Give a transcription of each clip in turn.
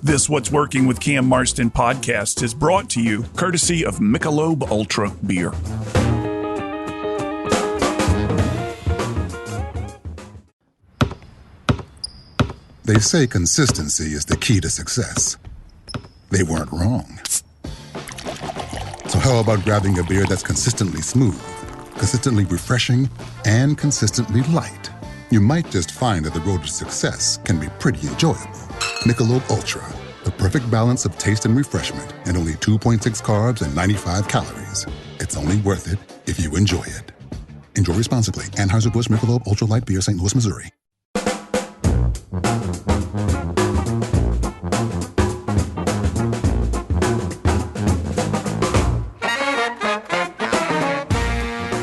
This What's Working with Cam Marston podcast is brought to you courtesy of Michelob Ultra Beer. They say consistency is the key to success. They weren't wrong. So how about grabbing a beer that's consistently smooth, consistently refreshing, and consistently light? You might just find that the road to success can be pretty enjoyable. Michelob Ultra, the perfect balance of taste and refreshment, and only 2.6 carbs and 95 calories. It's only worth it if you enjoy it. Enjoy responsibly. Anheuser-Busch Michelob Ultra Light Beer, St. Louis, Missouri.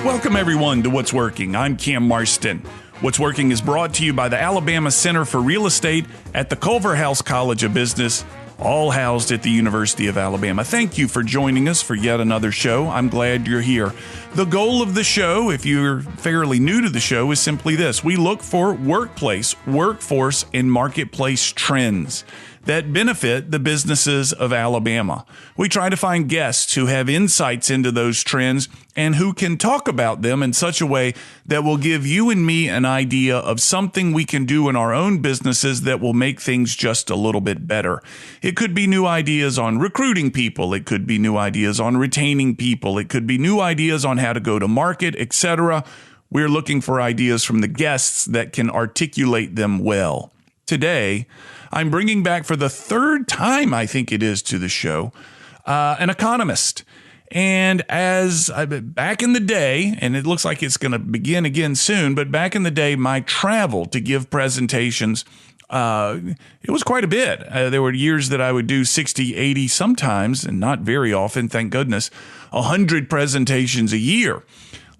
Welcome, everyone, to What's Working. I'm Cam Marston. What's Working is brought to you by the Alabama Center for Real Estate at the Culverhouse College of Business, all housed at the University of Alabama. Thank you for joining us for yet another show. I'm glad you're here. The goal of the show, if you're fairly new to the show, is simply this. We look for workplace, workforce, and marketplace trends that benefit the businesses of Alabama. We try to find guests who have insights into those trends and who can talk about them in such a way that will give you and me an idea of something we can do in our own businesses that will make things just a little bit better. It could be new ideas on recruiting people. It could be new ideas on retaining people. It could be new ideas on how to go to market, etc. We're looking for ideas from the guests that can articulate them well. Today, I'm bringing back for the third time, I think it is, to the show, an economist. And as back in the day, and it looks like it's going to begin again soon, but back in the day, my travel to give presentations, it was quite a bit. There were years that I would do 60, 80, sometimes, and not very often, thank goodness, 100 presentations a year.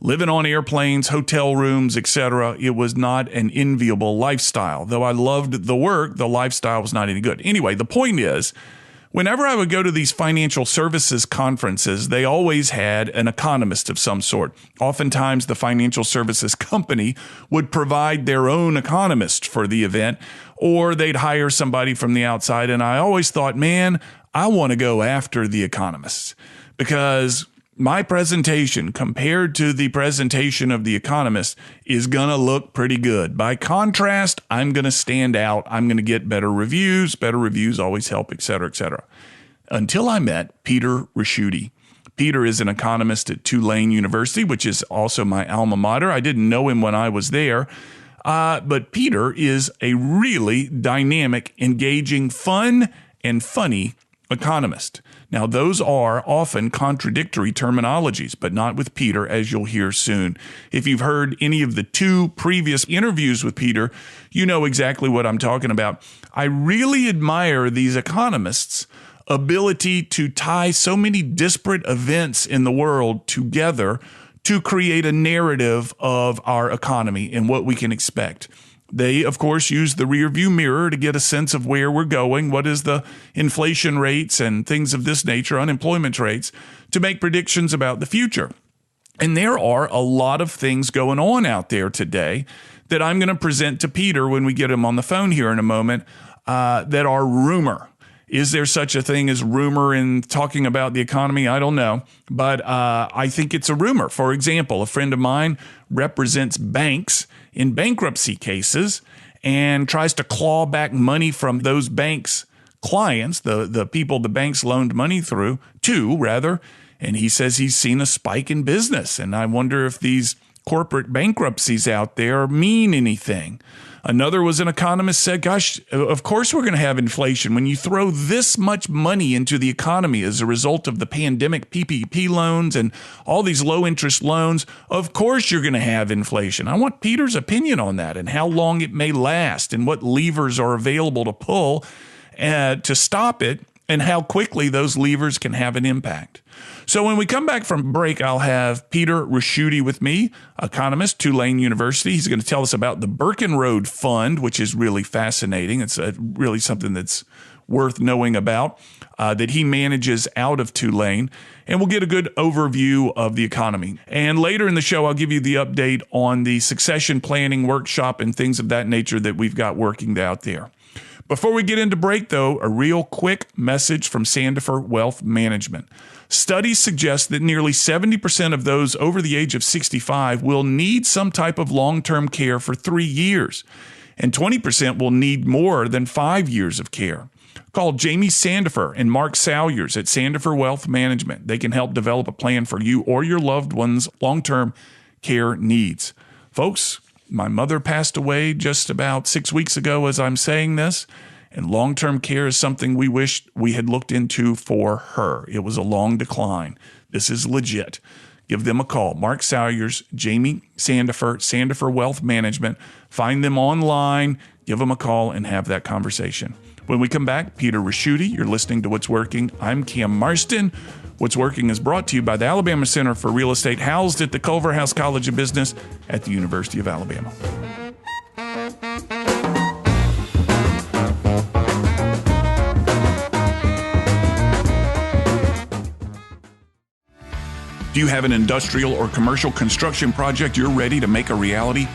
Living on airplanes, hotel rooms, etc. It was not an enviable lifestyle. Though I loved the work, the lifestyle was not any good. Anyway, the point is, whenever I would go to these financial services conferences, they always had an economist of some sort. Oftentimes, the financial services company would provide their own economist for the event, or they'd hire somebody from the outside. And I always thought, man, I want to go after the economists, because my presentation compared to the presentation of the economist is going to look pretty good. By contrast, I'm going to stand out. I'm going to get better reviews. Better reviews always help, et cetera, et cetera. Until I met Peter Ricchiuti. Peter is an economist at Tulane University, which is also my alma mater. I didn't know him when I was there. But Peter is a really dynamic, engaging, fun, and funny economist. Now, those are often contradictory terminologies, but not with Peter, as you'll hear soon. If you've heard any of the two previous interviews with Peter, you know exactly what I'm talking about. I really admire these economists' ability to tie so many disparate events in the world together to create a narrative of our economy and what we can expect. They, of course, use the rearview mirror to get a sense of where we're going, what is the inflation rates and things of this nature, unemployment rates, to make predictions about the future. And there are a lot of things going on out there today that I'm going to present to Peter when we get him on the phone here in a moment that are rumor. Is there such a thing as rumor in talking about the economy? I don't know, but I think it's a rumor. For example, a friend of mine represents banks in bankruptcy cases and tries to claw back money from those banks' clients, the people the banks loaned money to, and he says he's seen a spike in business. And I wonder if these corporate bankruptcies out there mean anything. Another was an economist said, gosh, of course we're going to have inflation. When you throw this much money into the economy as a result of the pandemic PPP loans and all these low interest loans, of course you're going to have inflation. I want Peter's opinion on that and how long it may last and what levers are available to pull to stop it and how quickly those levers can have an impact. So when we come back from break, I'll have Peter Ricchiuti with me, economist, Tulane University. He's going to tell us about the Burkenroad Fund, which is really fascinating. It's really something that's worth knowing about, that he manages out of Tulane. And we'll get a good overview of the economy. And later in the show, I'll give you the update on the succession planning workshop and things of that nature that we've got working out there. Before we get into break, though, a real quick message from Sandifer Wealth Management. Studies suggest that nearly 70% of those over the age of 65 will need some type of long-term care for 3 years, and 20% will need more than 5 years of care. Call Jamie Sandifer and Mark Salyers at Sandifer Wealth Management. They can help develop a plan for you or your loved one's long-term care needs. Folks, my mother passed away just about 6 weeks ago as I'm saying this, and long-term care is something we wished we had looked into for her. It was a long decline. This is legit. Give them a call. Mark Salyers, Jamie Sandifer, Sandifer Wealth Management. Find them online, give them a call, and have that conversation. When we come back, Peter Ricchiuti, you're listening to What's Working. I'm Cam Marston. What's Working is brought to you by the Alabama Center for Real Estate, housed at the Culverhouse College of Business at the University of Alabama. Do you have an industrial or commercial construction project you're ready to make a reality?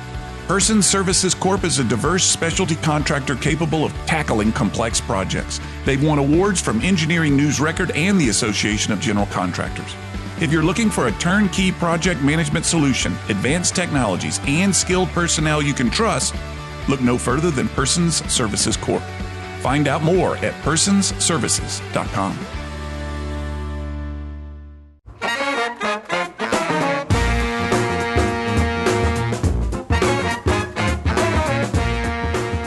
Person Services Corp is a diverse specialty contractor capable of tackling complex projects. They've won awards from Engineering News Record and the Association of General Contractors. If you're looking for a turnkey project management solution, advanced technologies, and skilled personnel you can trust, look no further than Persons Services Corp. Find out more at personsservices.com.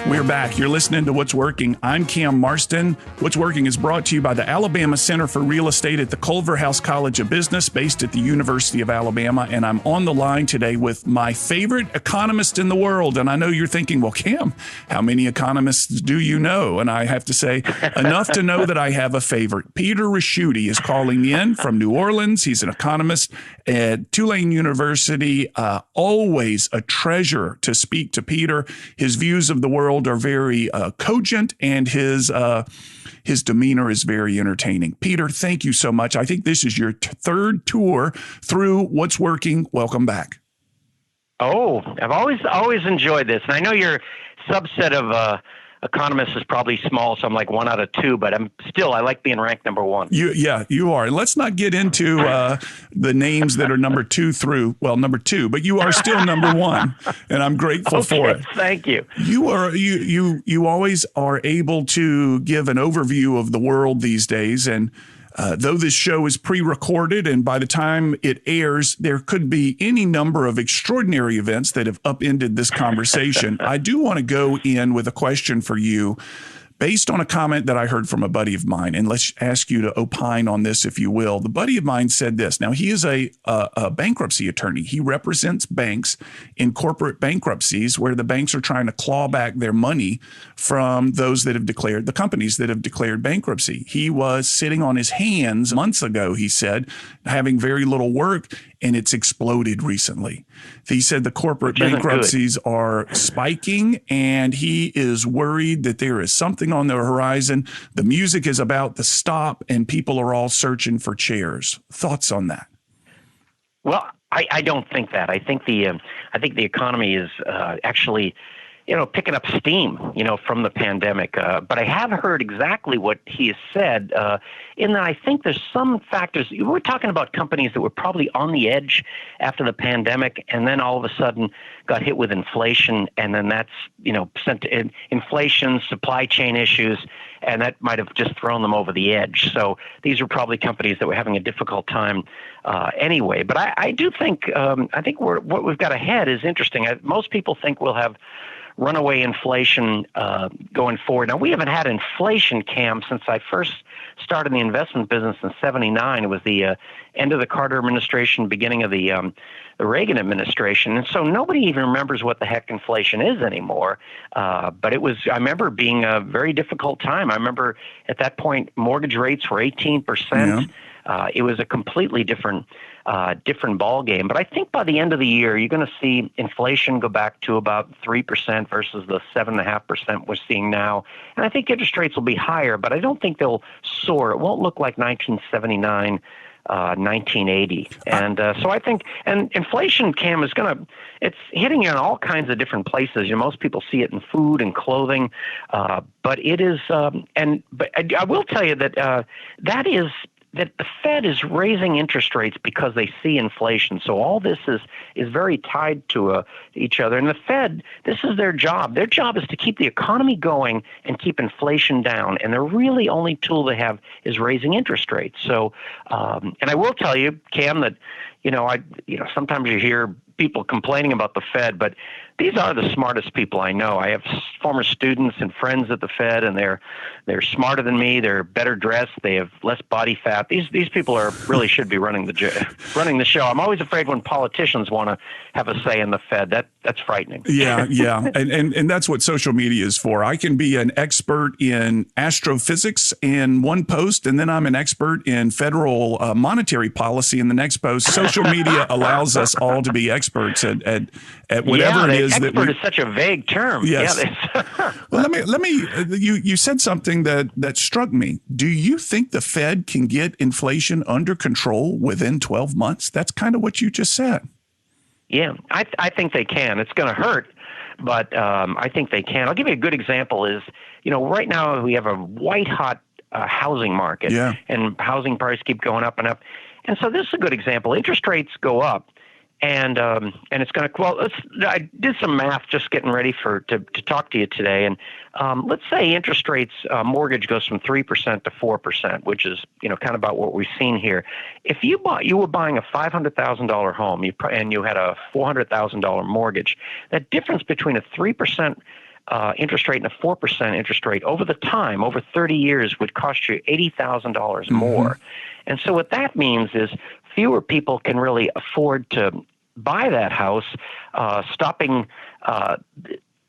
We're back. You're listening to What's Working. I'm Cam Marston. What's Working is brought to you by the Alabama Center for Real Estate at the Culverhouse College of Business, based at the University of Alabama. And I'm on the line today with my favorite economist in the world. And I know you're thinking, well, Cam, how many economists do you know? And I have to say, enough to know that I have a favorite. Peter Ricchiuti is calling in from New Orleans. He's an economist at Tulane University. Always a treasure to speak to Peter. His views of the world are very cogent, and his demeanor is very entertaining. Peter, thank you so much. I think this is your third tour through What's Working. Welcome back. Oh, I've always enjoyed this, and I know your subset of economists is probably small, so I'm like 1 out of 2, but I like being ranked number 1. You are. And let's not get into the names that are number 2, but you are still number 1, and I'm grateful for it. Thank you. You always are able to give an overview of the world these days, and though this show is pre-recorded and by the time it airs, there could be any number of extraordinary events that have upended this conversation. I do want to go in with a question for you based on a comment that I heard from a buddy of mine, and let's ask you to opine on this, if you will. The buddy of mine said this. Now, he is a bankruptcy attorney. He represents banks in corporate bankruptcies where the banks are trying to claw back their money from those that have declared, the companies that have declared bankruptcy. He was sitting on his hands months ago, he said, having very little work, and it's exploded recently. He said the corporate bankruptcies are spiking, and he is worried that there is something on the horizon. The music is about to stop, and people are all searching for chairs. Thoughts on that? Well, I don't think that. I think the economy is actually, picking up steam, from the pandemic. But I have heard exactly what he has said, in that I think there's some factors. We're talking about companies that were probably on the edge after the pandemic, and then all of a sudden got hit with inflation, and then that's, sent to inflation, supply chain issues, and that might have just thrown them over the edge. So these are probably companies that were having a difficult time anyway. But I do think, what we've got ahead is interesting. Most people think we'll have runaway inflation going forward. Now, we haven't had inflation, Cam, since I first started in the investment business in '79. It was the end of the Carter administration, beginning of the Reagan administration. And so nobody even remembers what the heck inflation is anymore. But I remember being a very difficult time. I remember at that point, mortgage rates were 18%. Yeah. It was a completely different ball game. But I think by the end of the year, you're going to see inflation go back to about 3% versus the 7.5% we're seeing now. And I think interest rates will be higher, but I don't think they'll soar. It won't look like 1979 1980. And so I think, and inflation, Cam, is it's hitting you in all kinds of different places. Most people see it in food and clothing, but it is, but I will tell you that that the Fed is raising interest rates because they see inflation. So all this is very tied to each other. And the Fed, this is their job. Their job is to keep the economy going and keep inflation down. And the really only tool they have is raising interest rates. So, and I will tell you, Cam, that sometimes you hear people complaining about the Fed, but these are the smartest people I know. I have former students and friends at the Fed, and they're smarter than me. They're better dressed. They have less body fat. These people really should be running the show. I'm always afraid when politicians want to have a say in the Fed. That's frightening. Yeah, and that's what social media is for. I can be an expert in astrophysics in one post, and then I'm an expert in federal monetary policy in the next post. Social media allows us all to be experts at whatever it is. Expert is such a vague term. Yes. Yeah, well, let me. You said something that struck me. Do you think the Fed can get inflation under control within 12 months? That's kind of what you just said. Yeah, I think they can. It's going to hurt, but I think they can. I'll give you a good example. Is right now we have a white hot housing market, and housing prices keep going up and up, and so this is a good example. Interest rates go up. And it's going to, well, I did some math just getting ready to talk to you today. And let's say interest rates, mortgage goes from 3% to 4%, which is, kind of about what we've seen here. If you were buying a $500,000 home and you had a $400,000 mortgage, that difference between a 3% interest rate and a 4% interest rate over 30 years would cost you $80,000 more. And so what that means is fewer people can really afford to buy that house, stopping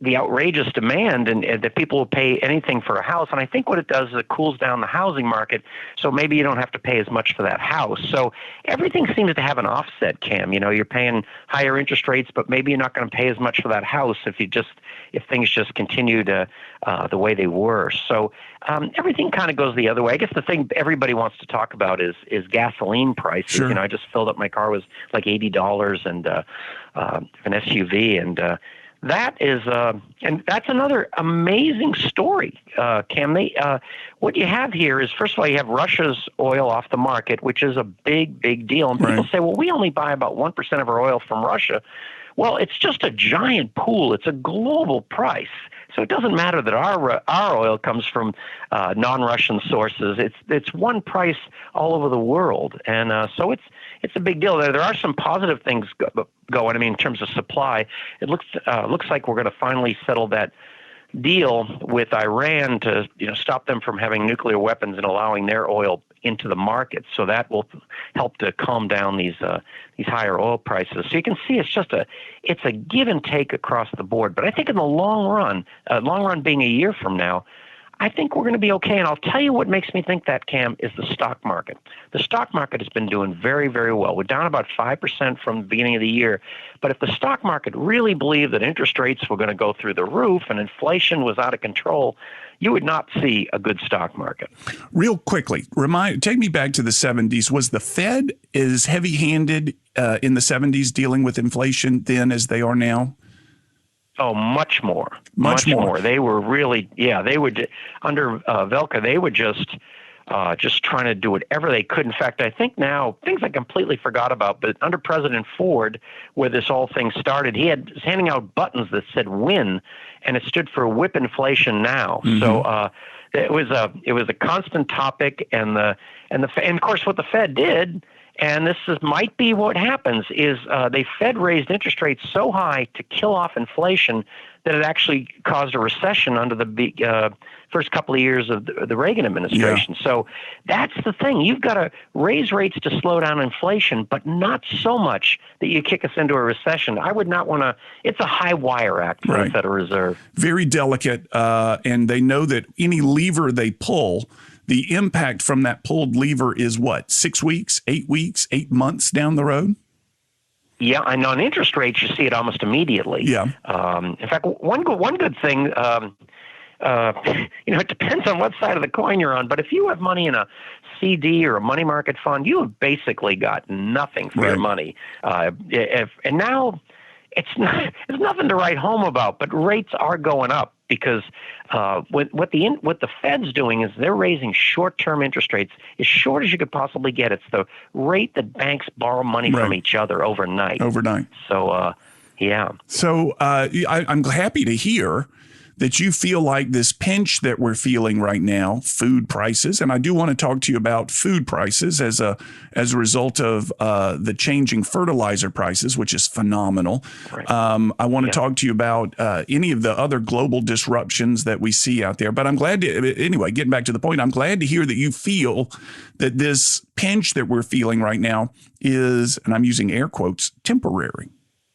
the outrageous demand and that people will pay anything for a house. And I think what it does is it cools down the housing market, so maybe you don't have to pay as much for that house. So everything seems to have an offset, Cam. You're paying higher interest rates, but maybe you're not going to pay as much for that house if things just continue to the way they were. So everything kind of goes the other way. I guess the thing everybody wants to talk about is gasoline prices. Sure. I just filled up my car was like $80 and an SUV, and that is, and that's another amazing story, Cam. What you have here is, first of all, you have Russia's oil off the market, which is a big, big deal. And people say, well, we only buy about 1% of our oil from Russia. Well, it's just a giant pool. It's a global price. So it doesn't matter that our oil comes from non-Russian sources. It's one price all over the world, and so it's a big deal. There are some positive things going. I mean, in terms of supply, it looks like we're going to finally settle that deal with Iran to stop them from having nuclear weapons and allowing their oil into the market. So that will help to calm down these higher oil prices. So you can see it's a give and take across the board. But I think in the long run being a year from now, I think we're going to be okay. And I'll tell you what makes me think that, Cam, is the stock market. The stock market has been doing very, very well. We're down about 5% from the beginning of the year. But if the stock market really believed that interest rates were going to go through the roof and inflation was out of control, you would not see a good stock market. Real quickly, take me back to the 70s. Was the Fed as heavy-handed in the 70s dealing with inflation then as they are now? Oh, much more. Much more. They were really, they would, under Velka, they would just trying to do whatever they could. In fact, I think now, things I completely forgot about, but under President Ford, where this whole thing started, he was handing out buttons that said win, and it stood for whip inflation now. Mm-hmm. So it was a constant topic, and of course what the Fed did, and might be what happens, is the Fed raised interest rates so high to kill off inflation that it actually caused a recession under the first couple of years of the Reagan administration. Yeah. So that's the thing. You've got to raise rates to slow down inflation, but not so much that you kick us into a recession. I would not want to – it's a high wire act for the Federal Reserve. Very delicate, and they know that any lever they pull – the impact from that pulled lever is what, 6 weeks, 8 weeks, 8 months down the road? Yeah, and on interest rates, you see it almost immediately. Yeah. In fact, one good thing, it depends on what side of the coin you're on. But if you have money in a CD or a money market fund, you have basically got nothing for your money. And now it's nothing to write home about, but rates are going up because what the Fed's doing is they're raising short-term interest rates as short as you could possibly get. It's the rate that banks borrow money from each other overnight. So, yeah. So I'm happy to hear that you feel like this pinch that we're feeling right now, food prices, and I do want to talk to you about food prices as a result of the changing fertilizer prices, which is phenomenal. Right. I want to talk to you about any of the other global disruptions that we see out there. But I'm glad to, anyway, getting back to the point, I'm glad to hear that you feel that this pinch that we're feeling right now is, and I'm using air quotes, temporary.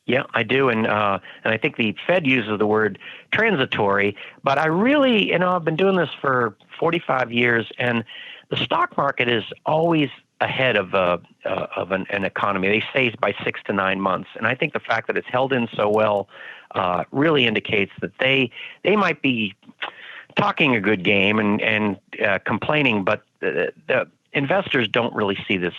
Yeah, I do, and I think the Fed uses the word transitory. But I really, I've been doing this for 45 years, and the stock market is always ahead of an economy. They say by 6 to 9 months, and I think the fact that it's held in so well really indicates that they might be talking a good game and complaining, but the investors don't really see this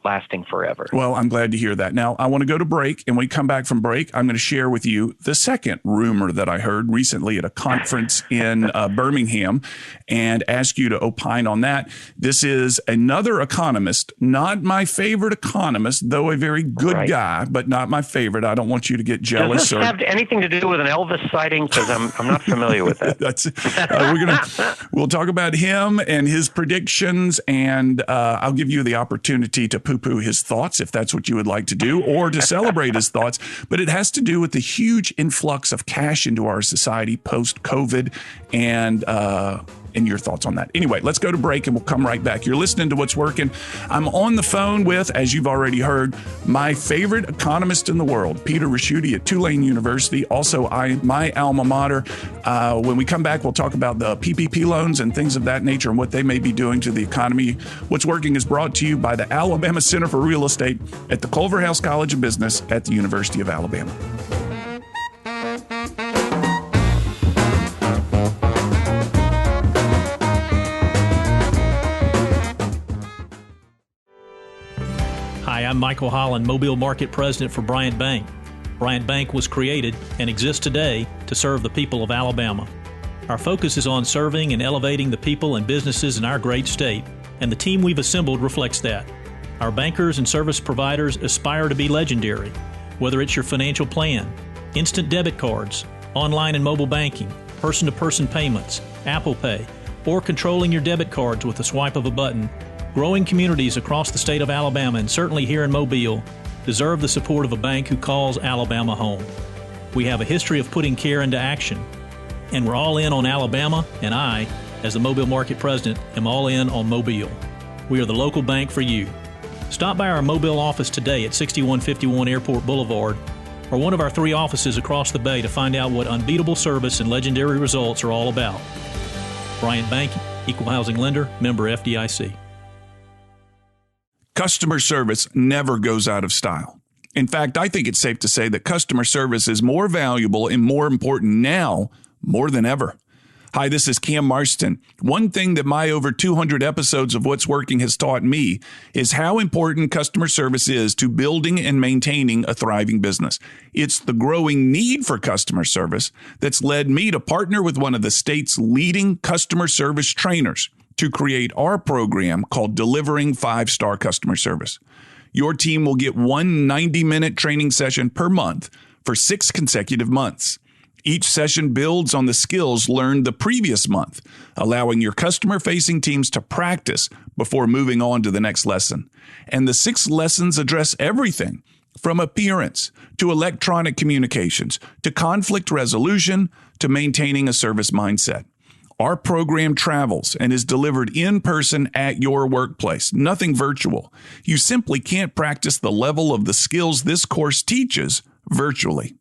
lasting forever. Well, I'm glad to hear that. Now, I want to go to break, and when we come back from break, I'm going to share with you the second rumor that I heard recently at a conference in Birmingham and ask you to opine on that. This is another economist, not my favorite economist, though a very good guy, but not my favorite. I don't want you to get jealous. Does this have anything to do with an Elvis sighting? Because I'm not familiar with that. We'll talk about him and his predictions, and I'll give you the opportunity to poo-poo his thoughts if that's what you would like to do, or to celebrate his thoughts. But it has to do with the huge influx of cash into our society post-COVID and your thoughts on that. Anyway, let's go to break and we'll come right back. You're listening to What's Working. I'm on the phone with, as you've already heard, my favorite economist in the world, Peter Ricchiuti at Tulane University, also my alma mater. When we come back, we'll talk about the PPP loans and things of that nature and what they may be doing to the economy. What's Working is brought to you by the Alabama Center for Real Estate at the Culverhouse College of Business at the University of Alabama. Hi, I'm Michael Holland, Mobile Market President for Bryant Bank. Bryant Bank was created and exists today to serve the people of Alabama. Our focus is on serving and elevating the people and businesses in our great state, and the team we've assembled reflects that. Our bankers and service providers aspire to be legendary, whether it's your financial plan, instant debit cards, online and mobile banking, person-to-person payments, Apple Pay, or controlling your debit cards with the swipe of a button. Growing communities across the state of Alabama, and certainly here in Mobile, deserve the support of a bank who calls Alabama home. We have a history of putting care into action, and we're all in on Alabama, and I, as the Mobile Market President, am all in on Mobile. We are the local bank for you. Stop by our Mobile office today at 6151 Airport Boulevard, or one of our 3 offices across the bay to find out what unbeatable service and legendary results are all about. Bryant Bank, Equal Housing Lender, member FDIC. Customer service never goes out of style. In fact, I think it's safe to say that customer service is more valuable and more important now more than ever. Hi, this is Cam Marston. One thing that my over 200 episodes of What's Working has taught me is how important customer service is to building and maintaining a thriving business. It's the growing need for customer service that's led me to partner with one of the state's leading customer service trainers to create our program called Delivering 5-Star Customer Service. Your team will get one 90-minute training session per month for 6 consecutive months. Each session builds on the skills learned the previous month, allowing your customer-facing teams to practice before moving on to the next lesson. And the 6 lessons address everything from appearance to electronic communications to conflict resolution to maintaining a service mindset. Our program travels and is delivered in person at your workplace, nothing virtual. You simply can't practice the level of the skills this course teaches virtually.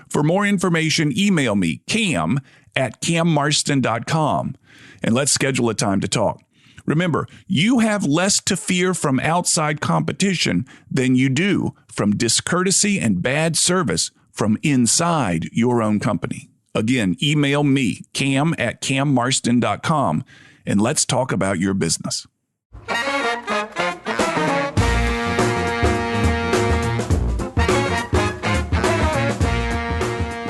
For more information, email me, cam@cammarston.com, and let's schedule a time to talk. Remember, you have less to fear from outside competition than you do from discourtesy and bad service from inside your own company. Again, email me, cam@cammarston.com, and let's talk about your business.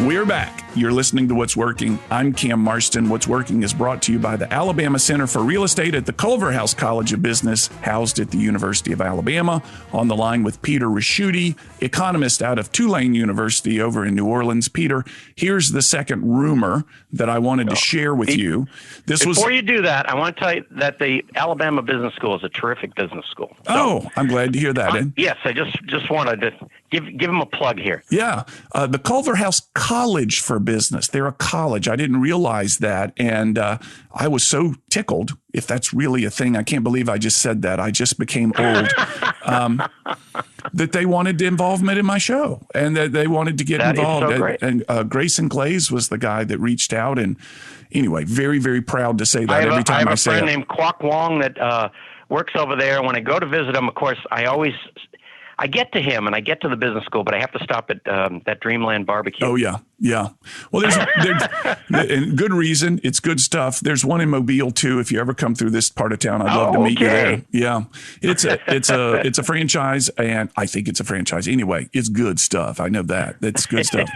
We're back. You're listening to What's Working. I'm Cam Marston. What's Working is brought to you by the Alabama Center for Real Estate at the Culverhouse College of Business, housed at the University of Alabama. On the line with Peter Ricchiuti, economist out of Tulane University over in New Orleans. Peter, here's the second rumor that I wanted to share with you. Before you do that, I want to tell you that the Alabama Business School is a terrific business school. So, I'm glad to hear that. Yes, I just wanted to give them a plug here. Yeah, the Culverhouse College for Business. They're a college. I didn't realize that, and I was so tickled, if that's really a thing. I can't believe I just said that. I just became old. That they wanted involvement in my show, and that they wanted to get involved. Is so great. And Grayson Glaze was the guy that reached out. And anyway, very, very proud to say that every time I say it. I have a friend named Kwok Wong that works over there. When I go to visit him, of course, I get to him and I get to the business school, but I have to stop at that Dreamland barbecue. Oh, yeah. Yeah. Well, there's and good reason. It's good stuff. There's one in Mobile, too. If you ever come through this part of town, I'd love to meet you there. Yeah. It's a franchise, and I think it's a franchise. Anyway, it's good stuff. I know that. That's good stuff.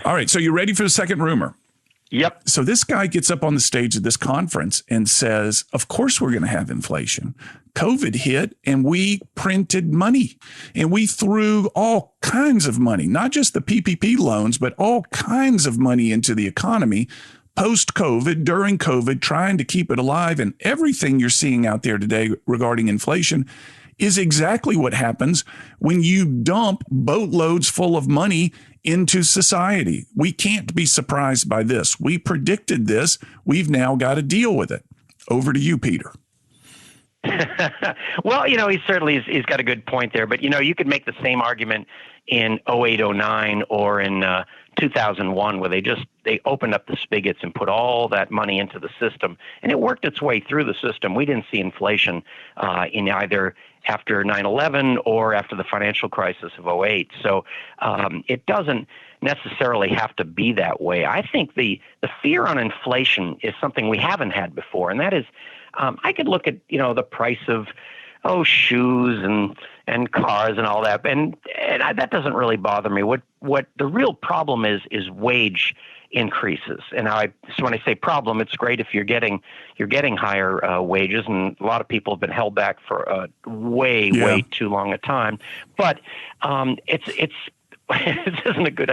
All right. So you ready for the second rumor? Yep. So this guy gets up on the stage at this conference and says, of course we're going to have inflation. COVID hit and we printed money and we threw all kinds of money, not just the PPP loans, but all kinds of money into the economy post-COVID, during COVID, trying to keep it alive. And everything you're seeing out there today regarding inflation is exactly what happens when you dump boatloads full of money into society. We can't be surprised by this. We predicted this. We've now got to deal with it. Over to you, Peter. Well, he's got a good point there, but you could make the same argument in 08, 09 or in 2001, where they opened up the spigots and put all that money into the system, and it worked its way through the system. We didn't see inflation in either after 9/11 or after the financial crisis of 08. So it doesn't necessarily have to be that way. I think the fear on inflation is something we haven't had before, and that is I could look at the price of shoes and cars and all that, and that doesn't really bother me. What the real problem is wage increases. And so when I say problem, it's great if you're getting higher wages, and a lot of people have been held back for way too long a time. But it's this isn't a good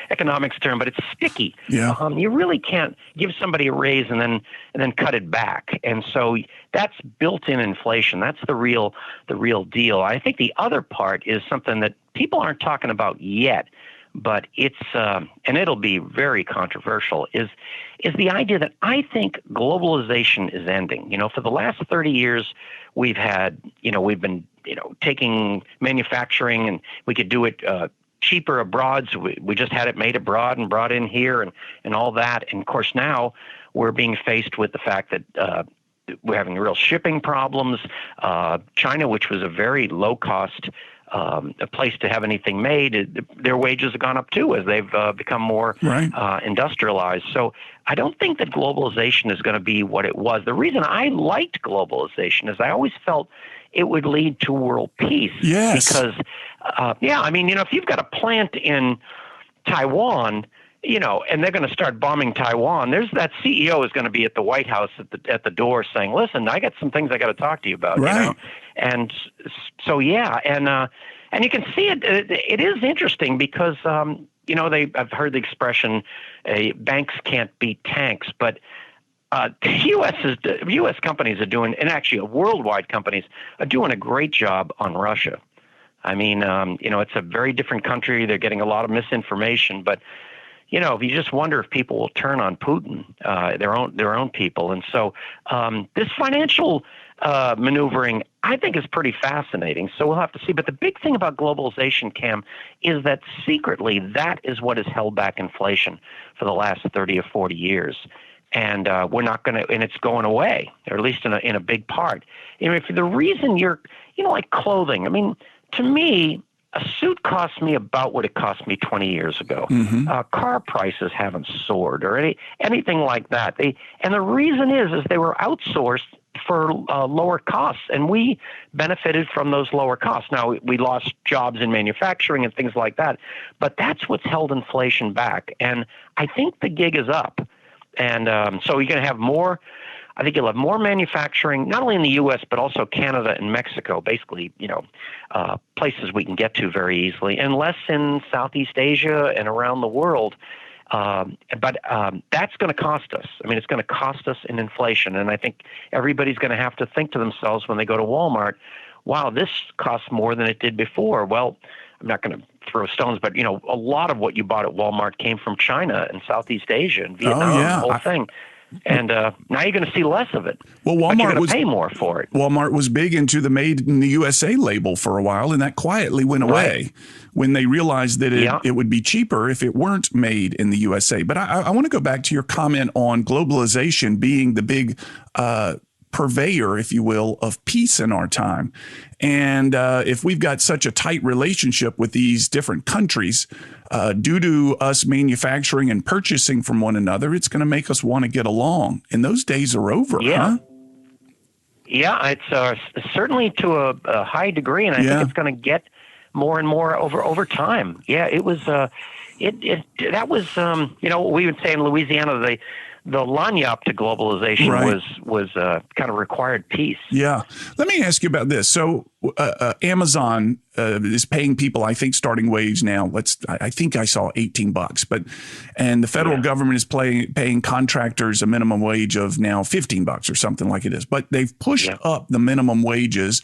economics term, but it's sticky. Yeah. You really can't give somebody a raise and then cut it back. And so that's built-in inflation. That's the real deal. I think the other part is something that people aren't talking about yet, but it's and it'll be very controversial, is the idea that I think globalization is ending. For the last 30 years, we've been taking manufacturing, and we could do it cheaper abroad. So we just had it made abroad and brought in here and all that. And of course now we're being faced with the fact that we're having real shipping problems. China, which was a very low cost a place to have anything made, their wages have gone up too as they've become more industrialized. So I don't think that globalization is going to be what it was. The reason I liked globalization is I always felt it would lead to world peace. Yes. Because, if you've got a plant in Taiwan, and they're going to start bombing Taiwan, there's that CEO is going to be at the White House at the door saying, listen, I got some things I got to talk to you about, Right. And so, and you can see it. It is interesting because, I've heard the expression, banks can't beat tanks, but U.S. companies are doing, and actually worldwide companies are doing a great job on Russia. I mean, it's a very different country. They're getting a lot of misinformation, but if you just wonder if people will turn on Putin, their own people. And so this financial maneuvering, I think, is pretty fascinating. So we'll have to see. But the big thing about globalization, Cam, is that secretly that is what has held back inflation for the last 30 or 40 years. And we're not going to, and it's going away, or at least in a big part. If the reason you're, like clothing, I mean, to me, a suit costs me about what it cost me 20 years ago. Car prices haven't soared or anything like that. And the reason is they were outsourced for lower costs, and we benefited from those lower costs. Now, we lost jobs in manufacturing and things like that, but that's what's held inflation back. And I think the gig is up. And so you're going to have more. I think you'll have more manufacturing, not only in the U.S., but also Canada and Mexico, basically, places we can get to very easily, and less in Southeast Asia and around the world. But that's going to cost us. I mean, it's going to cost us in inflation. And I think everybody's going to have to think to themselves when they go to Walmart, wow, this costs more than it did before. Well, I'm not going to throw stones, but, a lot of what you bought at Walmart came from China and Southeast Asia and Vietnam, the whole thing. And now you're going to see less of it. Well, Walmart was pay more for it. Walmart was big into the Made in the USA label for a while, and that quietly went away when they realized that it would be cheaper if it weren't made in the USA. But I want to go back to your comment on globalization being the big purveyor, if you will, of peace in our time. And if we've got such a tight relationship with these different countries, due to us manufacturing and purchasing from one another, it's going to make us want to get along. And those days are over, huh? Yeah, it's certainly to a high degree, and I think it's going to get more and more over time. Yeah, it was that was we would say in Louisiana the lagniappe to globalization was kind of required peace. Yeah. Let me ask you about this. So Amazon is paying people, I think, starting wage now. I think I saw $18, and the federal government is paying contractors a minimum wage of now $15 or something like it is. But they've pushed up the minimum wages.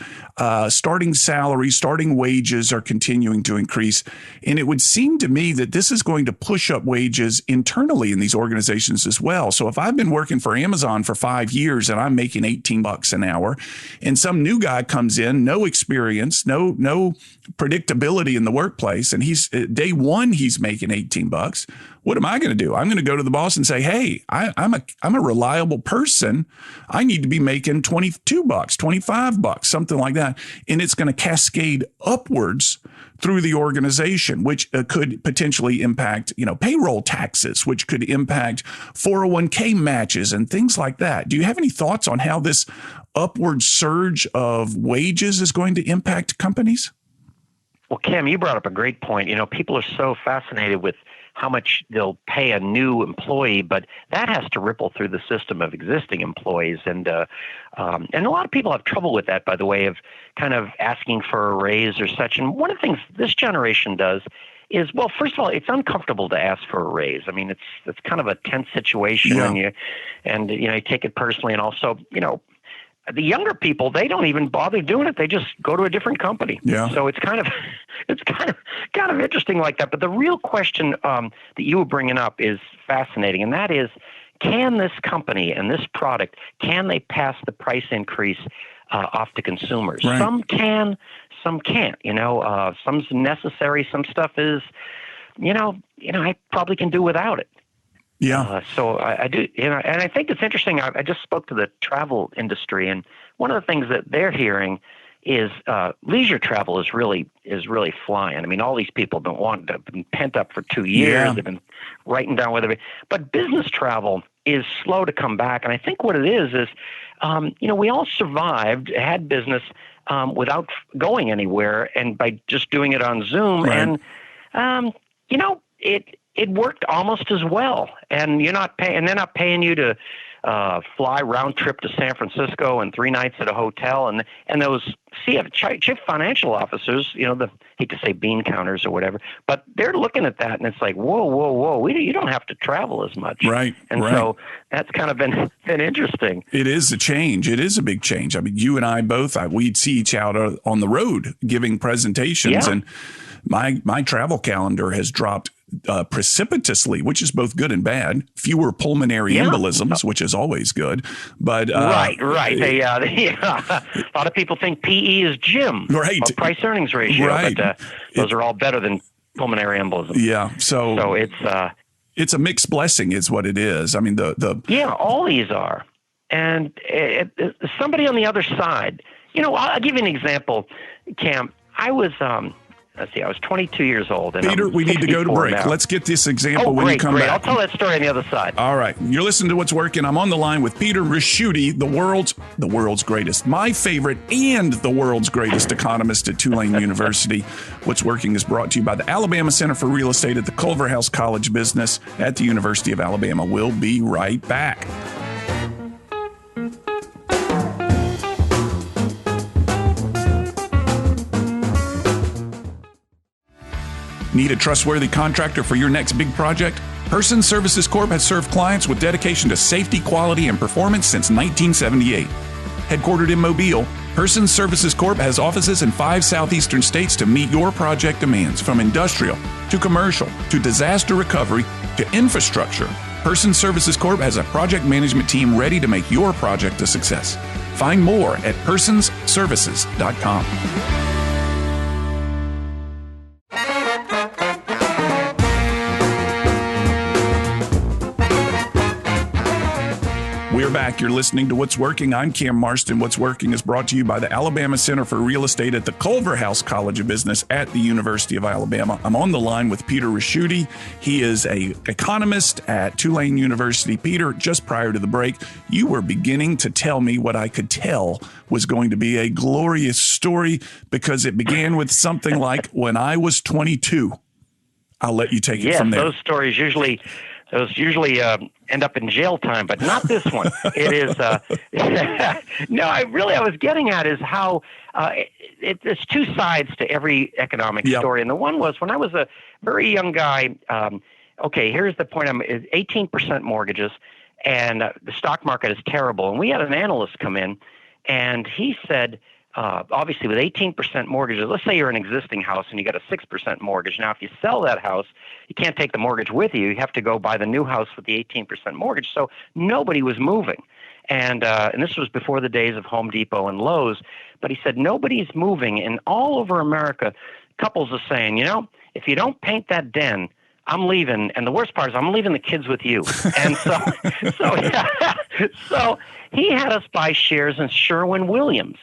Starting salaries, starting wages are continuing to increase. And it would seem to me that this is going to push up wages internally in these organizations as well. So if I've been working for Amazon for 5 years and I'm making $18 an hour, and some new guy comes in, no experience, no predictability in the workplace, and he's day one he's making $18. What am I going to do? I'm going to go to the boss and say, "Hey, I'm a reliable person. I need to be making $22, $25, something like that," and it's going to cascade upwards through the organization, which could potentially impact, payroll taxes, which could impact 401k matches and things like that. Do you have any thoughts on how this upward surge of wages is going to impact companies? Well, Cam, you brought up a great point. People are so fascinated with how much they'll pay a new employee, but that has to ripple through the system of existing employees. And a lot of people have trouble with that, by the way, of kind of asking for a raise or such. And one of the things this generation does is, well, first of all, it's uncomfortable to ask for a raise. I mean, it's kind of a tense situation, and you take it personally. And also, the younger people, they don't even bother doing it. They just go to a different company. Yeah. So it's kind of interesting like that. But the real question that you were bringing up is fascinating, and that is, can this company and this product, can they pass the price increase off to consumers? Right. Some can, some can't. Some's necessary. Some stuff is, I probably can do without it. Yeah. So I do, and I think it's interesting. I just spoke to the travel industry, and one of the things that they're hearing is leisure travel is really flying. I mean, all these people have been pent up for 2 years. Yeah. They've been writing down whether, but business travel is slow to come back. And I think what it is, we all survived, had business without going anywhere, and by just doing it on Zoom, right. And it worked almost as well, and they're not paying you to fly round trip to San Francisco and 3 nights at a hotel, and those chief financial officers, hate to say bean counters or whatever, but they're looking at that and it's like, whoa, you don't have to travel as much, right? And right. So that's kind of been interesting. It is a change. It is a big change. I mean, you and I both, we'd see each other on the road giving presentations, and my travel calendar has dropped precipitously, which is both good and bad. Fewer pulmonary embolisms, which is always good. But right. A lot of people think PE is gym, right? Price earnings ratio, right. But those are all better than pulmonary embolism. Yeah. So it's a mixed blessing, is what it is. I mean, all these are, and somebody on the other side. I'll give you an example, Cam. I was let's see, I was 22 years old. And Peter, we need to go to break. Now. Let's get this example when great, you come great. back. I'll tell that story on the other side. All right. You're listening to What's Working. I'm on the line with Peter Ricchiuti, the world's greatest, my favorite and the world's greatest economist at Tulane University. What's Working is brought to you by the Alabama Center for Real Estate at the Culverhouse College of Business at the University of Alabama. We'll be right back. Need a trustworthy contractor for your next big project? Person Services Corp has served clients with dedication to safety, quality, and performance since 1978. Headquartered in Mobile, Person Services Corp has offices in 5 southeastern states to meet your project demands, from industrial to commercial to disaster recovery to infrastructure. Person Services Corp has a project management team ready to make your project a success. Find more at personsservices.com. We're back. You're listening to What's Working. I'm Cam Marston. What's Working is brought to you by the Alabama Center for Real Estate at the Culverhouse College of Business at the University of Alabama. I'm on the line with Peter Ricchiuti. He is an economist at Tulane University. Peter, just prior to the break, you were beginning to tell me what I could tell was going to be a glorious story, because it began with something like, when I was 22. I'll let you take it from there. Those stories usually end up in jail time, but not this one. It is no. I was getting at is how there's 2 sides to every economic story, and the one was when I was a very young guy. Okay, here's the point: I'm 18% mortgages, and the stock market is terrible. And we had an analyst come in, and he said, obviously with 18% mortgages, let's say you're an existing house and you got a 6% mortgage. Now, if you sell that house, you can't take the mortgage with you. You have to go buy the new house with the 18% mortgage. So nobody was moving. And this was before the days of Home Depot and Lowe's. But he said, nobody's moving. And all over America, couples are saying, if you don't paint that den, I'm leaving. And the worst part is I'm leaving the kids with you. And so he had us buy shares in Sherwin-Williams.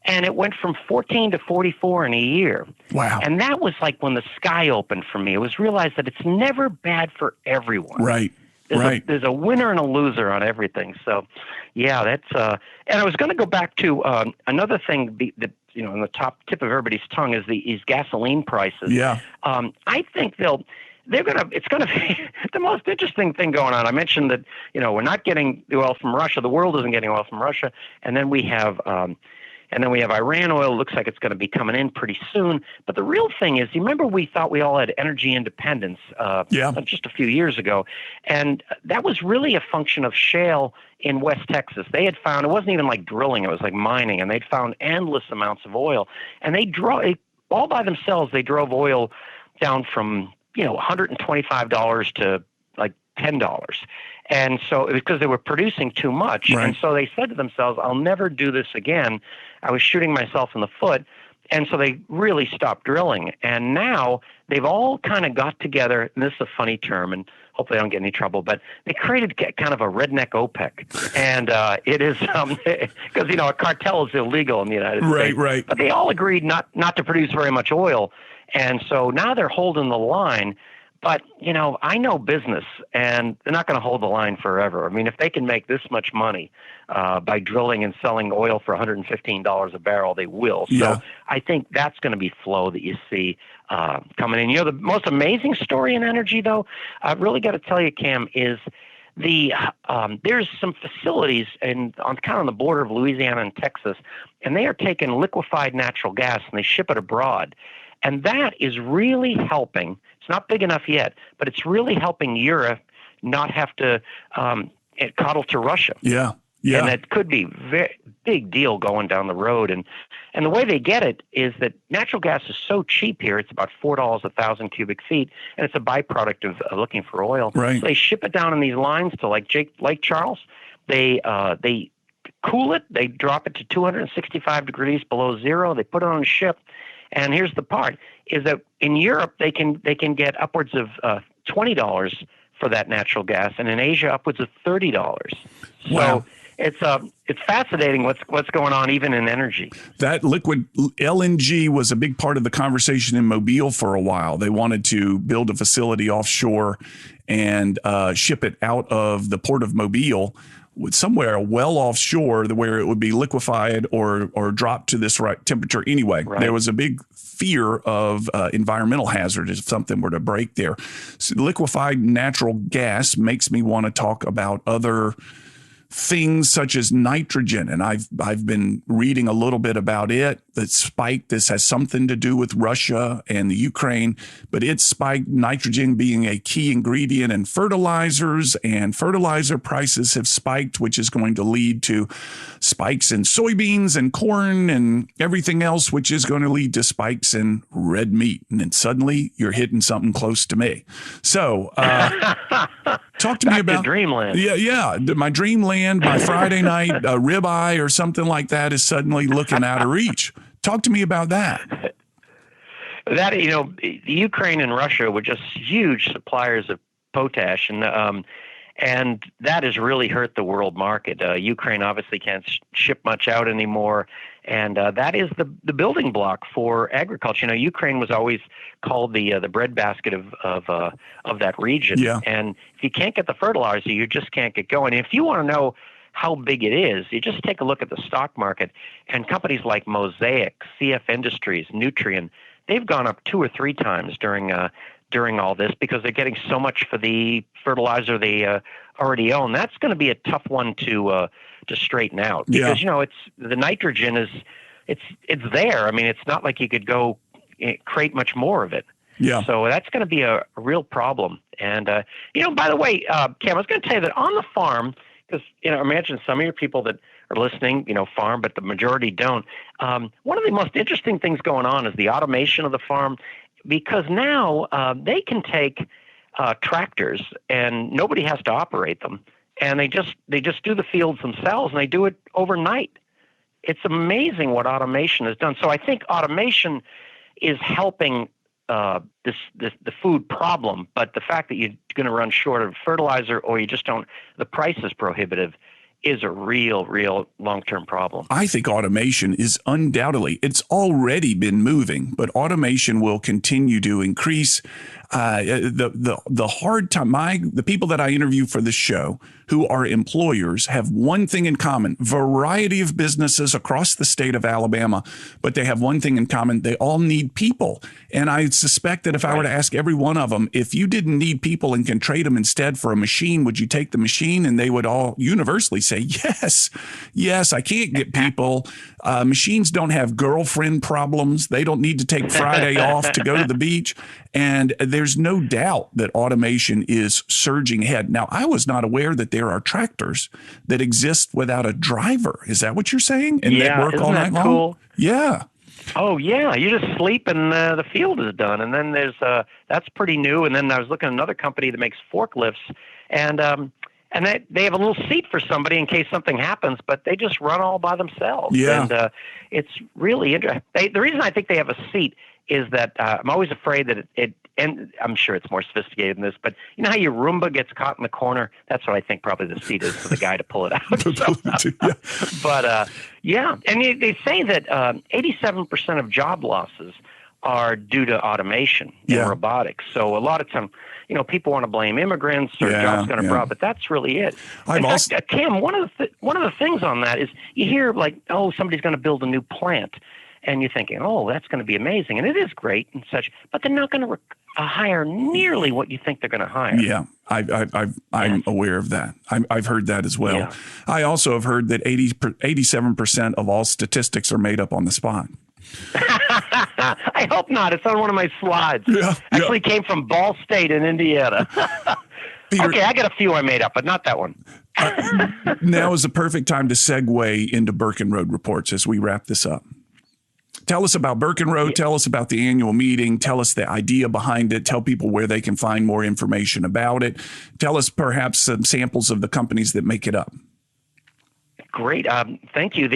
And it went from 14 to 44 in a year. Wow. And that was like when the sky opened for me. It was realized that it's never bad for everyone. Right. There's a winner and a loser on everything. So, yeah, that's and I was going to go back to another thing that, on the top tip of everybody's tongue is these gasoline prices. Yeah. I think it's going to be the most interesting thing going on. I mentioned that, we're not getting the oil from Russia. The world isn't getting oil from Russia. And then we have Iran oil. Looks like it's going to be coming in pretty soon. But the real thing is, you remember we thought we all had energy independence just a few years ago. And that was really a function of shale in West Texas. They had found, it wasn't even like drilling, it was like mining. And they'd found endless amounts of oil. And all by themselves, they drove oil down from, $125 to like $10. And so it was because they were producing too much. Right. And so they said to themselves, I'll never do this again. I was shooting myself in the foot. And so they really stopped drilling. And now they've all kind of got together, and this is a funny term, and hopefully I don't get any trouble, but they created kind of a redneck OPEC. And it is because, a cartel is illegal in the United States. Right. But they all agreed not to produce very much oil. And so now they're holding the line. But, I know business, and they're not going to hold the line forever. I mean, if they can make this much money by drilling and selling oil for $115 a barrel, they will. Yeah. So I think that's going to be flow that you see coming in. The most amazing story in energy, though, I've really got to tell you, Cam, is there's some facilities on the border of Louisiana and Texas, and they are taking liquefied natural gas and they ship it abroad. And that is really helping. It's not big enough yet, but it's really helping Europe not have to coddle to Russia. Yeah. And that could be a very big deal going down the road. And the way they get it is that natural gas is so cheap here. It's about $4 a thousand cubic feet, and it's a byproduct of looking for oil. Right. So they ship it down in these lines to Lake Charles. They cool it. They drop it to 265 degrees below zero. They put it on a ship. And here's the part, is that in Europe, they can get upwards of $20 for that natural gas, and in Asia, upwards of $30. Wow. So it's fascinating what's going on even in energy. That liquid LNG was a big part of the conversation in Mobile for a while. They wanted to build a facility offshore and ship it out of the port of Mobile with somewhere well offshore where it would be liquefied or dropped to this right temperature anyway. Right. There was a big fear of environmental hazard if something were to break there. So liquefied natural gas makes me want to talk about other things such as nitrogen, and I've been reading a little bit about it. That spiked. This has something to do with Russia and the Ukraine, but it spiked, nitrogen being a key ingredient in fertilizers, and fertilizer prices have spiked, which is going to lead to spikes in soybeans and corn and everything else, which is going to lead to spikes in red meat. And then suddenly you're hitting something close to me. So talk to me about dreamland. Yeah. My dreamland, my Friday night ribeye or something like that is suddenly looking out of reach. Talk to me about that. That, the Ukraine and Russia were just huge suppliers of potash, and that has really hurt the world market. Ukraine obviously can't ship much out anymore, and that is the building block for agriculture. Ukraine was always called the breadbasket of that region. Yeah. And if you can't get the fertilizer, you just can't get going. And if you want to know how big it is, you just take a look at the stock market, and companies like Mosaic, CF Industries, Nutrien, they've gone up 2 or 3 times during all this because they're getting so much for the fertilizer they already own. That's going to be a tough one to straighten out because it's the nitrogen it's there. I mean, it's not like you could go create much more of it. Yeah. So that's going to be a real problem. And by the way, Cam, I was going to tell you that on the farm, because imagine some of your people that are listening, farm, but the majority don't. One of the most interesting things going on is the automation of the farm, because now they can take tractors and nobody has to operate them, and they just do the fields themselves, and they do it overnight. It's amazing what automation has done. So I think automation is helping the food problem, but the fact that you're going to run short of fertilizer or you just don't, the price is prohibitive, is a real long-term problem. I think automation is undoubtedly, it's already been moving, but automation will continue to increase. The hard time, the people that I interview for this show who are employers have one thing in common, variety of businesses across the state of Alabama, but they have one thing in common. They all need people. And I suspect that if I were to ask every one of them, if you didn't need people and can trade them instead for a machine, would you take the machine? And they would all universally say, yes, I can't get people. Machines don't have girlfriend problems. They don't need to take Friday off to go to the beach. And there's no doubt that automation is surging ahead. Now, I was not aware that there are tractors that exist without a driver. Is that what you're saying? And that work all night long? Cool? Yeah. Oh, yeah. You just sleep and the field is done. And then there's that's pretty new. And then I was looking at another company that makes forklifts, and they have a little seat for somebody in case something happens, but they just run all by themselves. Yeah. And it's really interesting. The reason I think they have a seat is that I'm always afraid that it, and I'm sure it's more sophisticated than this, but you know how your Roomba gets caught in the corner? That's what I think probably the seat is for the guy to pull it out. But and they say that 87% of job losses are due to automation and robotics. So a lot of time, people want to blame immigrants or jobs going abroad, but that's really it. In fact, Cam, one of the things on that is you hear like, oh, somebody's going to build a new plant, and you're thinking, oh, that's going to be amazing, and it is great and such, but they're not going to hire nearly what you think they're going to hire. Yeah, I'm aware of that. I've heard that as well. Yeah. I also have heard that 87% of all statistics are made up on the spot. I hope not. It's on one of my slides. Actually came from Ball State in Indiana. Peter, okay, I got a few I made up, but not that one. Now is the perfect time to segue into Burkenroad Reports as we wrap this up. Tell us about Burkenroad. Tell us about the annual meeting. Tell us the idea behind it. Tell people where they can find more information about it. Tell us perhaps some samples of the companies that make it up. Great. Thank you.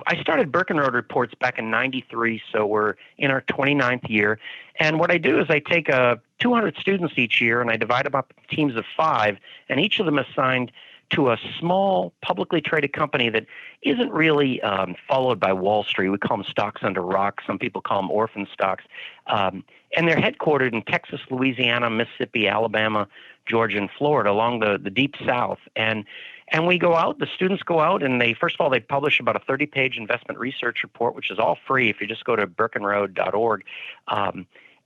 I started Burkenroad Reports back in '93, so we're in our 29th year. And what I do is I take 200 students each year, and I divide them up in teams of 5, and each of them assigned to a small publicly traded company that isn't really followed by Wall Street. We call them stocks under rock. Some people call them orphan stocks. And they're headquartered in Texas, Louisiana, Mississippi, Alabama, Georgia, and Florida along the deep South. And we go out, the students go out, and they publish about a 30-page investment research report, which is all free if you just go to burkenroad.org.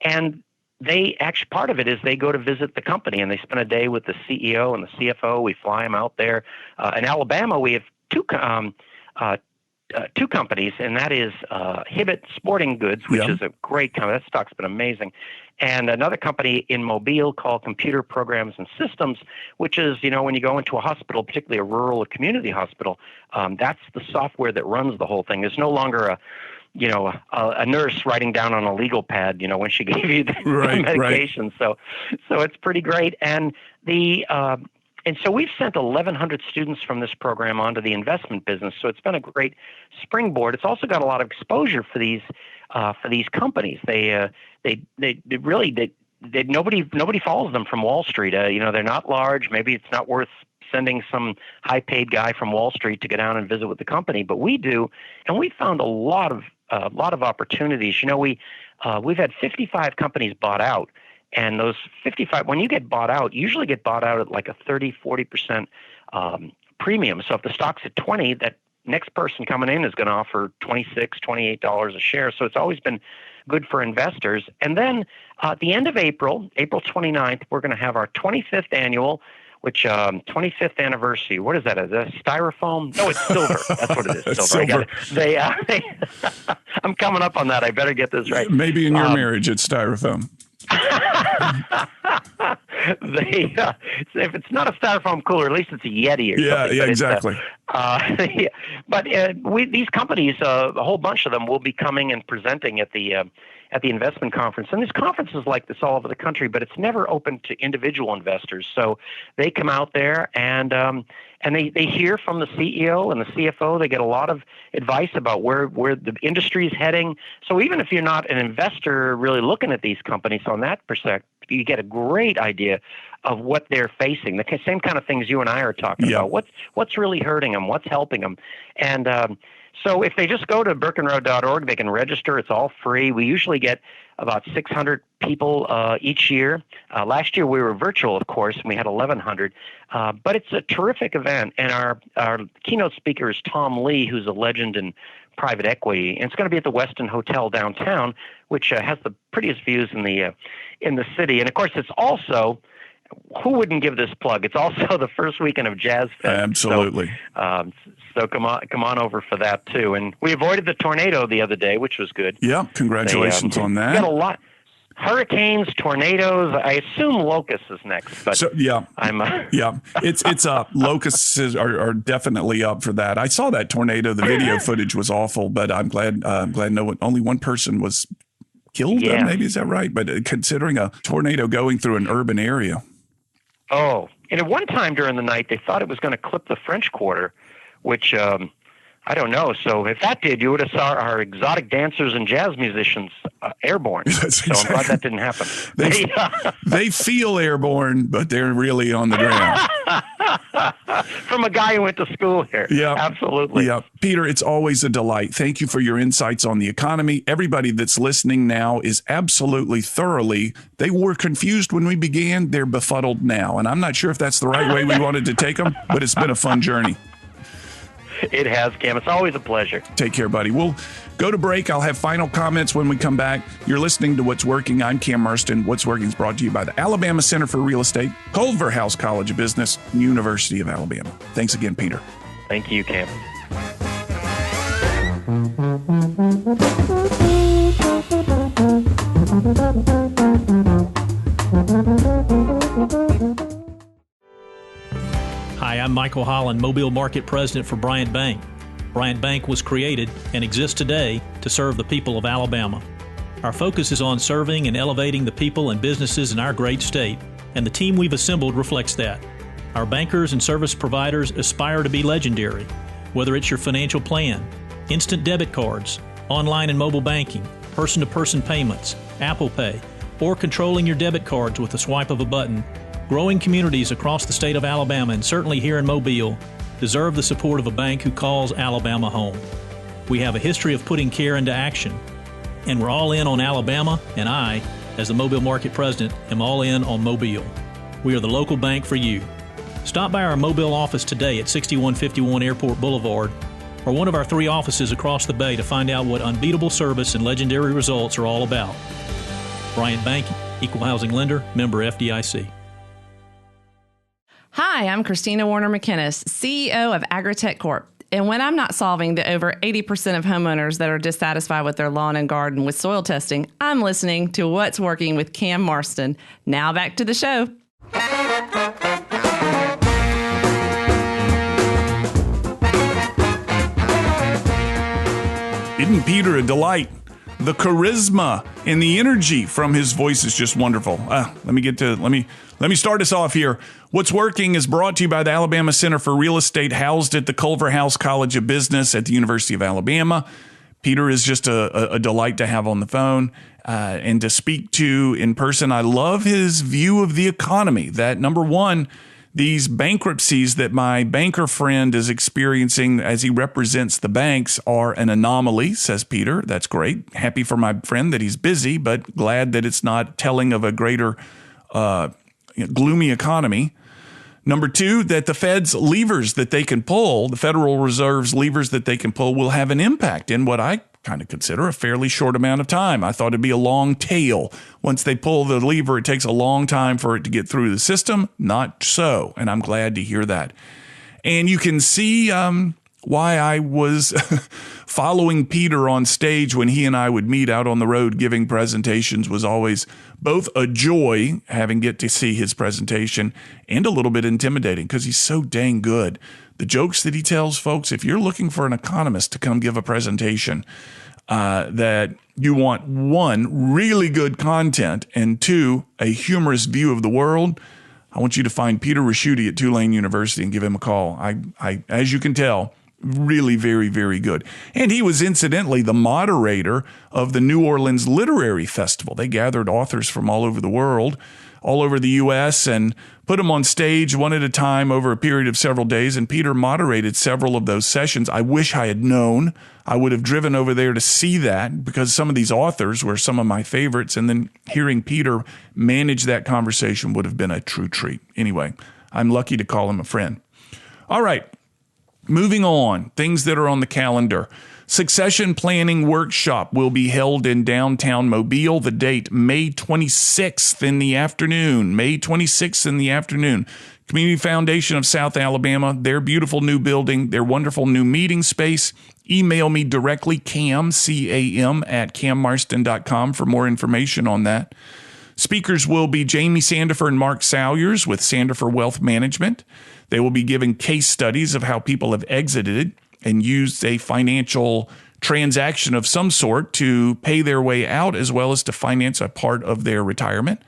And they actually, part of it is they go to visit the company, and they spend a day with the CEO and the CFO. We fly them out there. In Alabama, we have two companies, and that is Hibbett Sporting Goods, which is a great company. That stock's been amazing. And another company in Mobile called Computer Programs and Systems, which is, when you go into a hospital, particularly a rural or community hospital, that's the software that runs the whole thing. There's no longer a nurse writing down on a legal pad, when she gave you the medication. Right. So it's pretty great. And and so we've sent 1,100 students from this program onto the investment business. So it's been a great springboard. It's also got a lot of exposure for these companies. Nobody follows them from Wall Street. They're not large. Maybe it's not worth sending some high-paid guy from Wall Street to go down and visit with the company, but we do, and we found a lot of opportunities. We've had 55 companies bought out. And those 55, when you get bought out, you usually get bought out at like a 30-40% premium. So if the stock's at 20, that next person coming in is going to offer $26, $28 a share. So it's always been good for investors. And then at the end of April 29th, we're going to have our 25th annual, 25th anniversary. What is that? Is that styrofoam? No, it's silver. That's what it is. Silver. I'm coming up on that. I better get this right. Maybe in your marriage, it's styrofoam. If it's not a styrofoam cooler, at least it's a Yeti or something. Yeah, exactly. But these companies, a whole bunch of them, will be coming and presenting at the investment conference. And there's conferences like this all over the country, but it's never open to individual investors. So they come out there and they hear from the CEO and the CFO. They get a lot of advice about where the industry is heading. So even if you're not an investor really looking at these companies on that perspective, you get a great idea of what they're facing. The same kind of things you and I are talking about. What's really hurting them? What's helping them? And so if they just go to burkenroad.org, they can register. It's all free. We usually get about 600 people each year. Last year we were virtual, of course, and we had 1,100. But it's a terrific event, and our keynote speaker is Tom Lee, who's a legend in private equity, and it's going to be at the Westin Hotel downtown, which has the prettiest views in the city. And of course, it's also, who wouldn't give this plug? It's also the first weekend of Jazz Fest. Absolutely. So come on over for that too. And we avoided the tornado the other day, which was good. Yeah, congratulations on that. We got a lot. Hurricanes, tornadoes. I assume locusts is next, but it's locusts are definitely up for that. I saw that tornado. The video footage was awful, but I'm glad only one person was killed. Yeah. Maybe, is that right? But considering a tornado going through an urban area. Oh, and at one time during the night, they thought it was going to clip the French Quarter, which I don't know. So if that did, you would have saw our exotic dancers and jazz musicians airborne. So I'm glad that didn't happen. They feel airborne, but they're really on the ground. From a guy who went to school here. Yeah, absolutely. Yeah, Peter, it's always a delight. Thank you for your insights on the economy. Everybody that's listening now is absolutely thoroughly. They were confused when we began. They're befuddled now. And I'm not sure if that's the right way we wanted to take them, but it's been a fun journey. It has, Cam. It's always a pleasure. Take care, buddy. We'll go to break. I'll have final comments when we come back. You're listening to What's Working. I'm Cam Marston. What's Working is brought to you by the Alabama Center for Real Estate, Culverhouse College of Business, University of Alabama. Thanks again, Peter. Thank you, Cam. Hi, I'm Michael Holland, Mobile Market President for Bryant Bank. Bryant Bank was created and exists today to serve the people of Alabama. Our focus is on serving and elevating the people and businesses in our great state, and the team we've assembled reflects that. Our bankers and service providers aspire to be legendary, whether it's your financial plan, instant debit cards, online and mobile banking, person-to-person payments, Apple Pay, or controlling your debit cards with the swipe of a button. Growing communities across the state of Alabama, and certainly here in Mobile, deserve the support of a bank who calls Alabama home. We have a history of putting care into action, and we're all in on Alabama, and I, as the Mobile Market President, am all in on Mobile. We are the local bank for you. Stop by our Mobile office today at 6151 Airport Boulevard, or one of our 3 offices across the bay to find out what unbeatable service and legendary results are all about. Bryant Bank, Equal Housing Lender, member FDIC. Hi, I'm Christina Warner McInnes, CEO of Agritech Corp. And when I'm not solving the over 80% of homeowners that are dissatisfied with their lawn and garden with soil testing, I'm listening to What's Working with Cam Marston. Now back to the show. Isn't Peter a delight? The charisma and the energy from his voice is just wonderful. Let me start us off here. What's Working is brought to you by the Alabama Center for Real Estate, housed at the Culver House College of Business at the University of Alabama. Peter is just a delight to have on the phone and to speak to in person. I love his view of the economy. That, number one, these bankruptcies that my banker friend is experiencing as he represents the banks are an anomaly, says Peter. That's great. Happy for my friend that he's busy, but glad that it's not telling of a greater gloomy economy. Number two, that the Fed's levers that they can pull, the Federal Reserve's levers that they can pull, will have an impact in what I kind of consider a fairly short amount of time. I thought it'd be a long tail. Once they pull the lever, it takes a long time for it to get through the system. Not so, and I'm glad to hear that. And you can see why I was following Peter on stage when he and I would meet out on the road giving presentations. Was always both a joy having get to see his presentation and a little bit intimidating because he's so dang good. The jokes that he tells, folks, if you're looking for an economist to come give a presentation, that you want, one, really good content, and two, a humorous view of the world, I want you to find Peter Ricchiuti at Tulane University and give him a call. I as you can tell, really very, very good. And he was incidentally the moderator of the New Orleans Literary Festival. They gathered authors from all over the world, all over the U.S., and put them on stage one at a time over a period of several days, and Peter moderated several of those sessions. I wish I had known. I would have driven over there to see that because some of these authors were some of my favorites, and then hearing Peter manage that conversation would have been a true treat. Anyway, I'm lucky to call him a friend. All right, moving on, things that are on the calendar. Succession Planning Workshop will be held in downtown Mobile. The date, May 26th in the afternoon. May 26th in the afternoon. Community Foundation of South Alabama, their beautiful new building, their wonderful new meeting space. Email me directly, Cam, C-A-M, at cammarston.com for more information on that. Speakers will be Jamie Sandifer and Mark Salyers with Sandifer Wealth Management. They will be giving case studies of how people have exited and used a financial transaction of some sort to pay their way out as well as to finance a part of their retirement.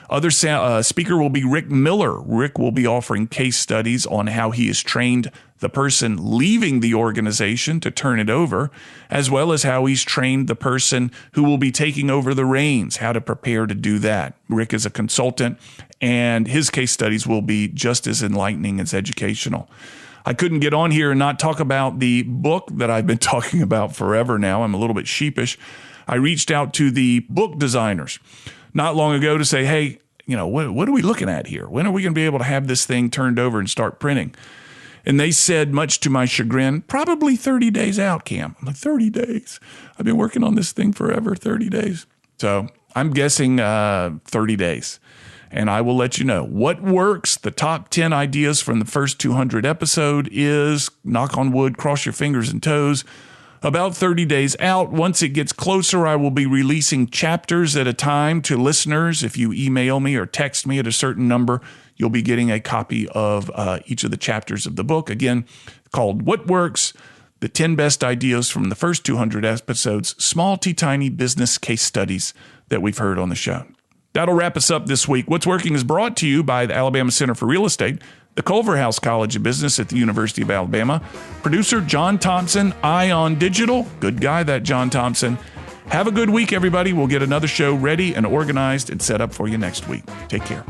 Other speaker will be Rick Miller. Rick will be offering case studies on how he has trained the person leaving the organization to turn it over, as well as how he's trained the person who will be taking over the reins, how to prepare to do that. Rick is a consultant, and his case studies will be just as enlightening as educational. I couldn't get on here and not talk about the book that I've been talking about forever now. I'm a little bit sheepish. I reached out to the book designers not long ago to say, hey, what are we looking at here? When are we going to be able to have this thing turned over and start printing? And they said, much to my chagrin, probably 30 days out, Cam. I'm like, 30 days? I've been working on this thing forever, 30 days. So I'm guessing 30 days. And I will let you know what works. The top 10 ideas from the first 200 episode is, knock on wood, cross your fingers and toes, about 30 days out. Once it gets closer, I will be releasing chapters at a time to listeners. If you email me or text me at a certain number, you'll be getting a copy of each of the chapters of the book. Again, called What Works, the 10 best ideas from the first 200 episodes, small to tiny business case studies that we've heard on the show. That'll wrap us up this week. What's Working is brought to you by the Alabama Center for Real Estate, the Culver House College of Business at the University of Alabama. Producer John Thompson, Ion Digital. Good guy, that John Thompson. Have a good week, everybody. We'll get another show ready and organized and set up for you next week. Take care.